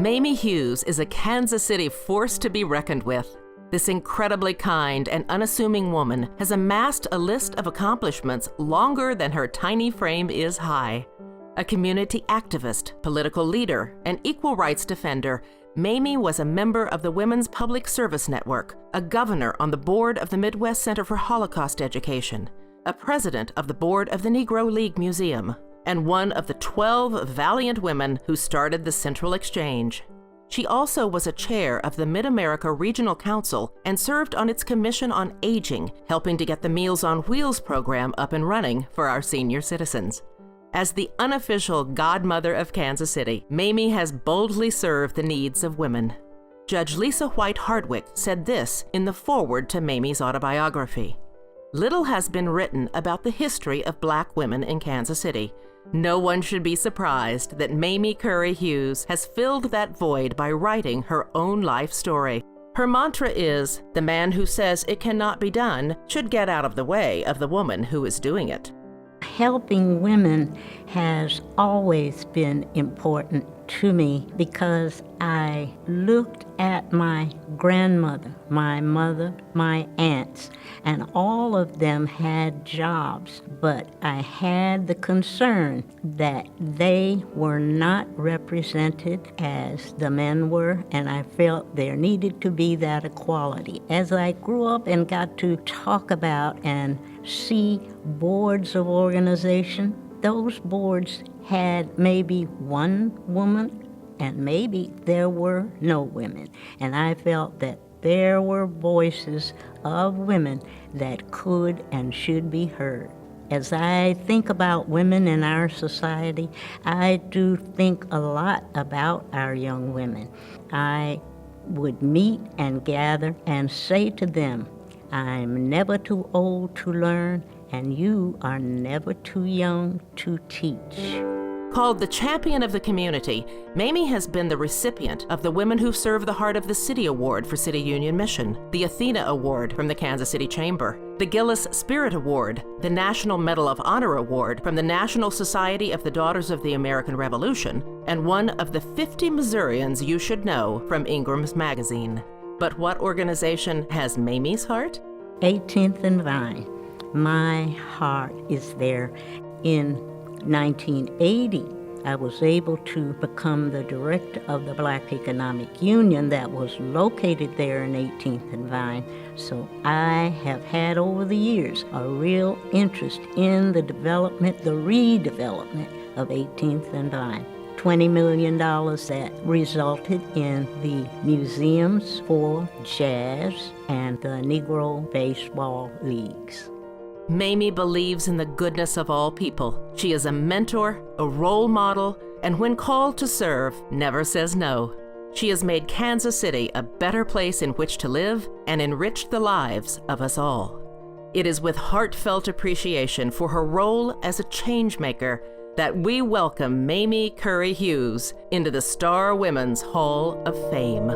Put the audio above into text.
Mamie Hughes is a Kansas City force to be reckoned with. This incredibly kind and unassuming woman has amassed a list of accomplishments longer than her tiny frame is high. A community activist, political leader, and equal rights defender, Mamie was a member of the Women's Public Service Network, a governor on the board of the Midwest Center for Holocaust Education, a president of the board of the Negro League Museum, and one of the 12 valiant women who started the Central Exchange. She also was a chair of the Mid-America Regional Council and served on its Commission on Aging, helping to get the Meals on Wheels program up and running for our senior citizens. As the unofficial godmother of Kansas City, Mamie has boldly served the needs of women. Judge Lisa White Hardwick said this in the foreword to Mamie's autobiography: "Little has been written about the history of Black women in Kansas City. No one should be surprised that Mamie Curry Hughes has filled that void by writing her own life story. Her mantra is, the man who says it cannot be done should get out of the way of the woman who is doing it." Helping women has always been important to me because I looked at my grandmother, my mother, my aunts, and all of them had jobs, but I had the concern that they were not represented as the men were, and I felt there needed to be that equality. As I grew up and got to talk about and see boards of organization, those boards had maybe one woman, and maybe there were no women. And I felt that there were voices of women that could and should be heard. As I think about women in our society, I do think a lot about our young women. I would meet and gather and say to them, I'm never too old to learn, and you are never too young to teach. Called the champion of the community, Mamie has been the recipient of the Women Who Serve the Heart of the City Award for City Union Mission, the Athena Award from the Kansas City Chamber, the Gillis Spirit Award, the National Medal of Honor Award from the National Society of the Daughters of the American Revolution, and one of the 50 Missourians you should know from Ingram's Magazine. But what organization has Mamie's heart? 18th and Vine. My heart is there. In 1980, I was able to become the director of the Black Economic Union that was located there in 18th and Vine. So I have had over the years a real interest in the development, the redevelopment of 18th and Vine. $20 million that resulted in the museums for jazz and the Negro baseball leagues. Mamie believes in the goodness of all people. She is a mentor, a role model, and when called to serve, never says no. She has made Kansas City a better place in which to live and enriched the lives of us all. It is with heartfelt appreciation for her role as a change maker that we welcome Mamie Curry Hughes into the Star Women's Hall of Fame.